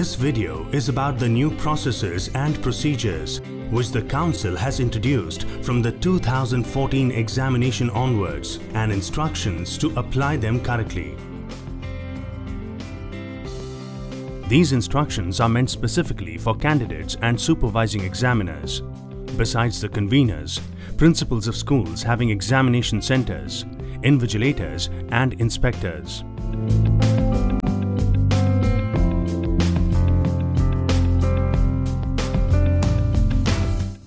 This video is about the new processes and procedures which the Council has introduced from the 2014 examination onwards and instructions to apply them correctly. These instructions are meant specifically for candidates and supervising examiners, besides the conveners, principals of schools having examination centers, invigilators and inspectors.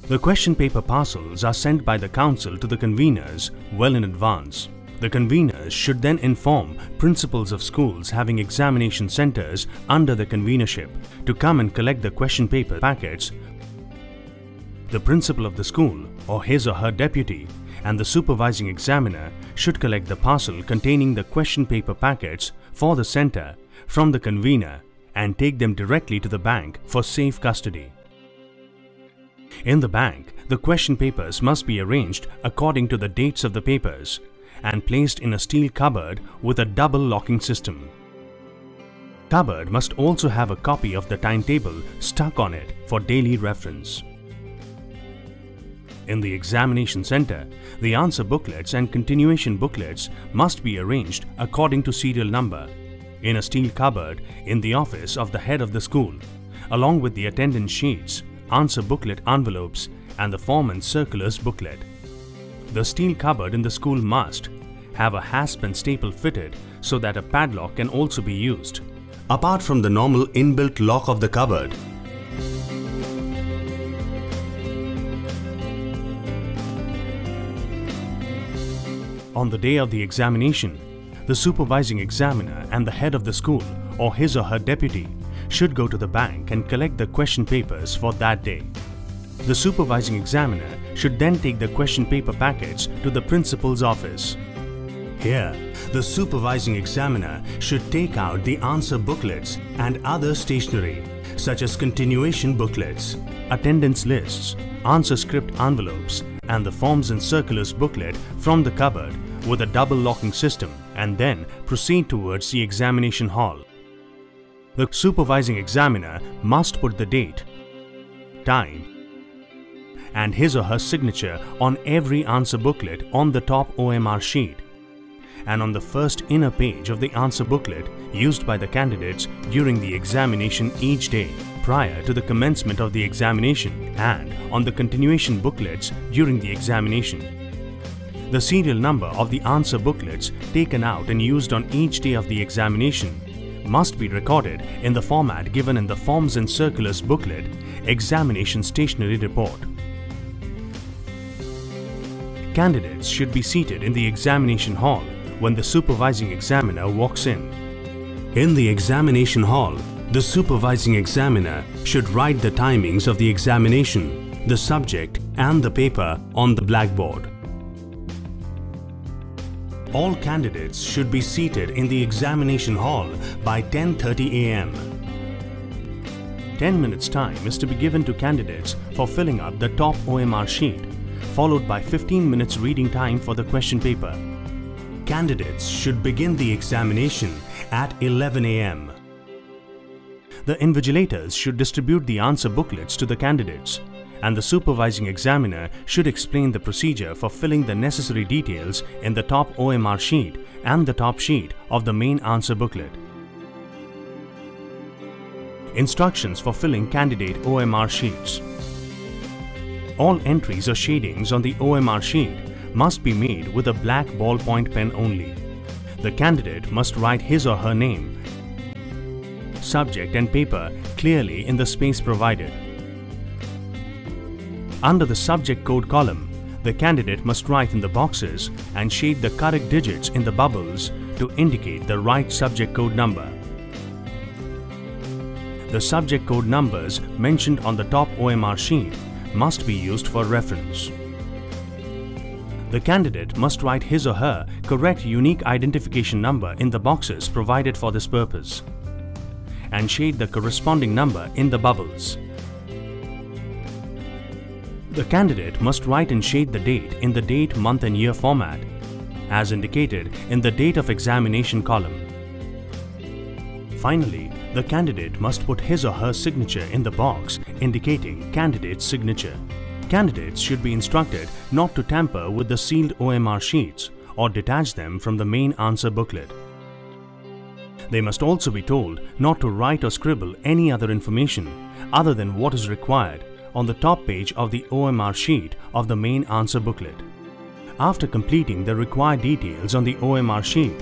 The question paper parcels are sent by the Council to the conveners well in advance. The conveners should then inform principals of schools having examination centers under the convenership to come and collect the question paper packets. The principal of the school or his or her deputy and the supervising examiner should collect the parcel containing the question paper packets for the center from the convener and take them directly to the bank for safe custody. In the bank, the question papers must be arranged according to the dates of the papers and placed in a steel cupboard with a double locking system. Cupboard must also have a copy of the timetable stuck on it for daily reference. In the examination center, the answer booklets and continuation booklets must be arranged according to serial number in a steel cupboard in the office of the head of the school, along with the attendance sheets, answer booklet envelopes and the form and circulars booklet. The steel cupboard in the school must have a hasp and staple fitted so that a padlock can also be used, apart from the normal inbuilt lock of the cupboard. On the day of the examination, the supervising examiner and the head of the school or his or her deputy should go to the bank and collect the question papers for that day. The supervising examiner should then take the question paper packets to the principal's office. Here, the supervising examiner should take out the answer booklets and other stationery such as continuation booklets, attendance lists, answer script envelopes and the forms and circulars booklet from the cupboard with a double locking system and then proceed towards the examination hall. The supervising examiner must put the date, time and his or her signature on every answer booklet on the top OMR sheet and on the first inner page of the answer booklet used by the candidates during the examination each day prior to the commencement of the examination and on the continuation booklets during the examination. The serial number of the answer booklets taken out and used on each day of the examination must be recorded in the format given in the Forms and Circulars booklet, Examination Stationery Report. Candidates should be seated in the examination hall when the supervising examiner walks in. In the examination hall, the supervising examiner should write the timings of the examination, the subject and the paper on the blackboard. All candidates should be seated in the examination hall by 10:30 a.m. 10 minutes time is to be given to candidates for filling up the top OMR sheet, followed by 15 minutes reading time for the question paper. Candidates should begin the examination at 11 a.m. The invigilators should distribute the answer booklets to the candidates, and the supervising examiner should explain the procedure for filling the necessary details in the top OMR sheet and the top sheet of the main answer booklet. Instructions for filling candidate OMR sheets. All entries or shadings on the OMR sheet must be made with a black ballpoint pen only. The candidate must write his or her name, subject and paper clearly in the space provided. Under the subject code column, the candidate must write in the boxes and shade the correct digits in the bubbles to indicate the right subject code number. The subject code numbers mentioned on the top OMR sheet must be used for reference. The candidate must write his or her correct unique identification number in the boxes provided for this purpose and shade the corresponding number in the bubbles. The candidate must write and shade the date in the date, month and year format as indicated in the date of examination column. Finally, the candidate must put his or her signature in the box indicating candidate's signature. Candidates should be instructed not to tamper with the sealed OMR sheets or detach them from the main answer booklet. They must also be told not to write or scribble any other information other than what is required on the top page of the OMR sheet of the main answer booklet. After completing the required details on the OMR sheet,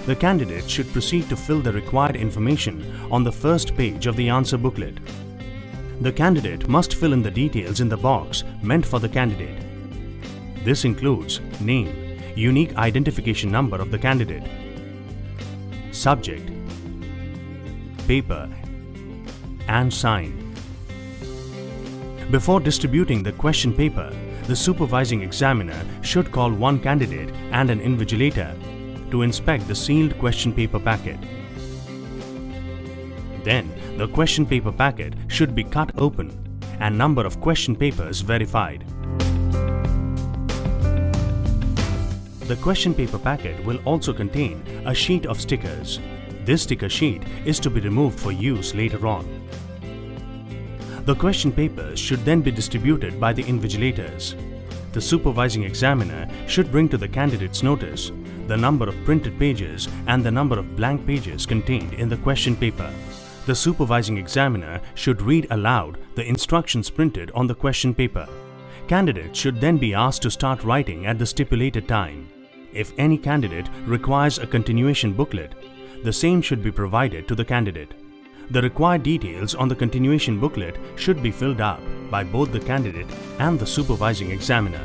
the candidate should proceed to fill the required information on the first page of the answer booklet. The candidate must fill in the details in the box meant for the candidate. This includes name, unique identification number of the candidate, subject, paper, and sign. Before distributing the question paper, the supervising examiner should call one candidate and an invigilator to inspect the sealed question paper packet. Then, the question paper packet should be cut open and number of question papers verified. The question paper packet will also contain a sheet of stickers. This sticker sheet is to be removed for use later on. The question papers should then be distributed by the invigilators. The supervising examiner should bring to the candidate's notice the number of printed pages and the number of blank pages contained in the question paper. The supervising examiner should read aloud the instructions printed on the question paper. Candidates should then be asked to start writing at the stipulated time. If any candidate requires a continuation booklet, the same should be provided to the candidate. The required details on the continuation booklet should be filled up by both the candidate and the supervising examiner.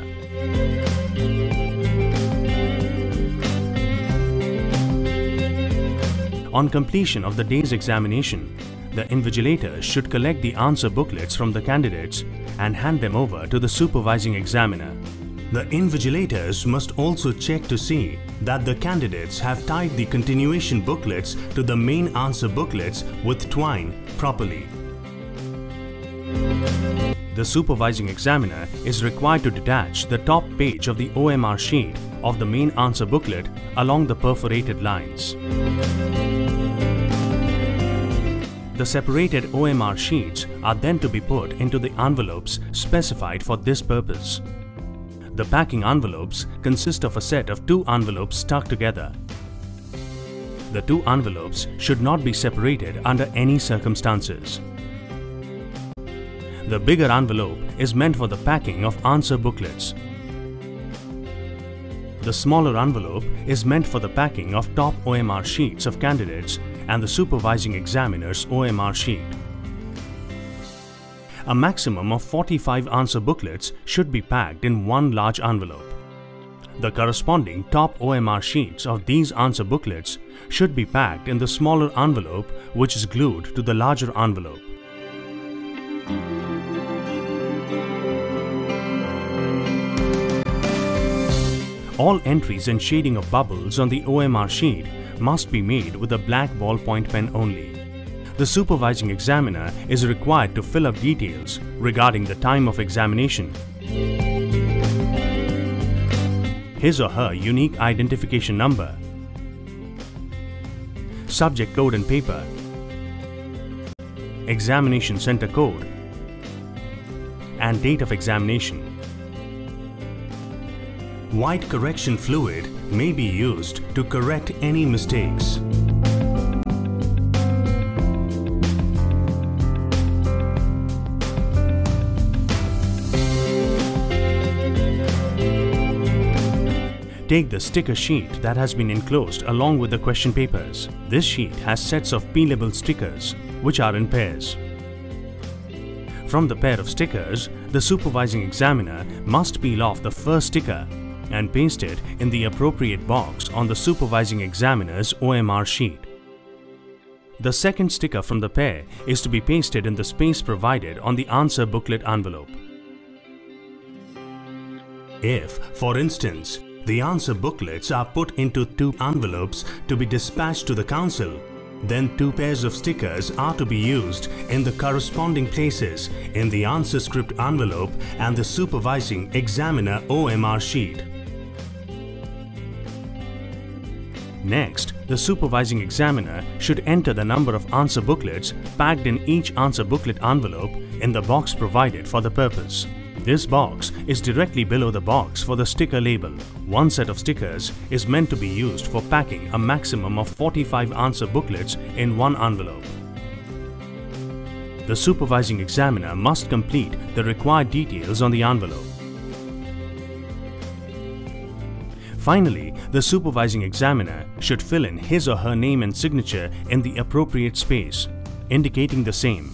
On completion of the day's examination, the invigilators should collect the answer booklets from the candidates and hand them over to the supervising examiner. The invigilators must also check to see that the candidates have tied the continuation booklets to the main answer booklets with twine properly. The supervising examiner is required to detach the top page of the OMR sheet of the main answer booklet along the perforated lines. The separated OMR sheets are then to be put into the envelopes specified for this purpose. The packing envelopes consist of a set of 2 envelopes stuck together. The 2 envelopes should not be separated under any circumstances. The bigger envelope is meant for the packing of answer booklets. The smaller envelope is meant for the packing of top OMR sheets of candidates and the supervising examiner's OMR sheet. A maximum of 45 answer booklets should be packed in one large envelope. The corresponding top OMR sheets of these answer booklets should be packed in the smaller envelope which is glued to the larger envelope. All entries and shading of bubbles on the OMR sheet must be made with a black ballpoint pen only. The supervising examiner is required to fill up details regarding the time of examination, his or her unique identification number, subject code and paper, examination center code, and date of examination. White correction fluid may be used to correct any mistakes. Take the sticker sheet that has been enclosed along with the question papers. This sheet has sets of peelable stickers which are in pairs. From the pair of stickers, the supervising examiner must peel off the first sticker and paste it in the appropriate box on the supervising examiner's OMR sheet. The second sticker from the pair is to be pasted in the space provided on the answer booklet envelope. If, for instance, the answer booklets are put into 2 envelopes to be dispatched to the council, then 2 pairs of stickers are to be used in the corresponding places in the answer script envelope and the supervising examiner OMR sheet. Next, the supervising examiner should enter the number of answer booklets packed in each answer booklet envelope in the box provided for the purpose. This box is directly below the box for the sticker label. One set of stickers is meant to be used for packing a maximum of 45 answer booklets in one envelope. The supervising examiner must complete the required details on the envelope. Finally, the supervising examiner should fill in his or her name and signature in the appropriate space, indicating the same.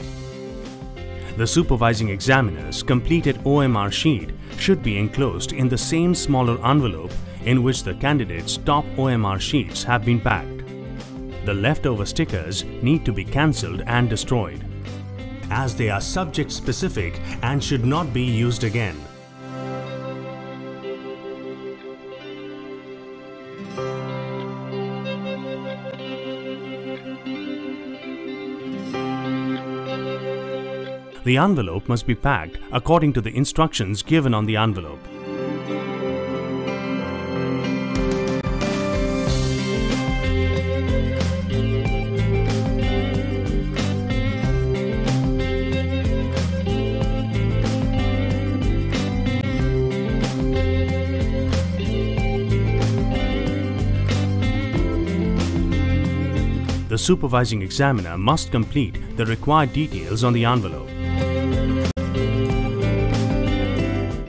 The supervising examiner's completed OMR sheet should be enclosed in the same smaller envelope in which the candidate's top OMR sheets have been packed. The leftover stickers need to be cancelled and destroyed, as they are subject-specific and should not be used again. The envelope must be packed according to the instructions given on the envelope. The supervising examiner must complete the required details on the envelope.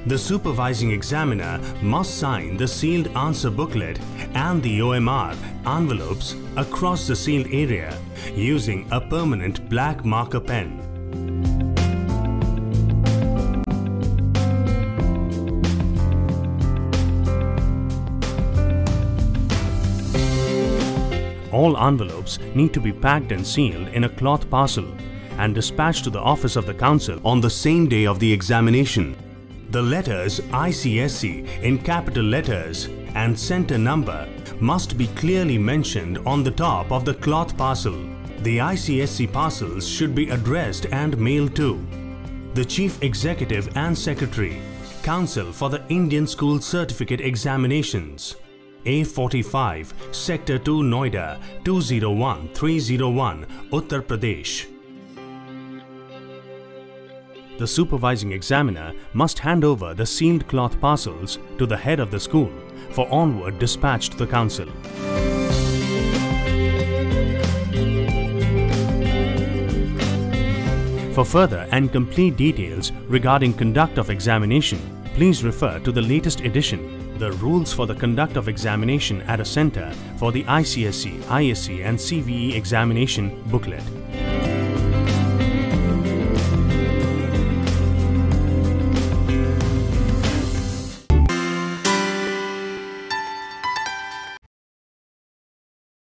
The supervising examiner must sign the sealed answer booklet and the OMR envelopes across the sealed area using a permanent black marker pen. All envelopes need to be packed and sealed in a cloth parcel and dispatched to the office of the council on the same day of the examination. The letters ICSE in capital letters and center number must be clearly mentioned on the top of the cloth parcel. The ICSE parcels should be addressed and mailed to the Chief Executive and Secretary, Council for the Indian School Certificate Examinations, A45, Sector 2, Noida, 201301, Uttar Pradesh. The supervising examiner must hand over the sealed cloth parcels to the head of the school for onward dispatch to the council. For further and complete details regarding conduct of examination, please refer to the latest edition, The Rules for the Conduct of Examination at a Center for the ICSE, ISE and CVE Examination booklet.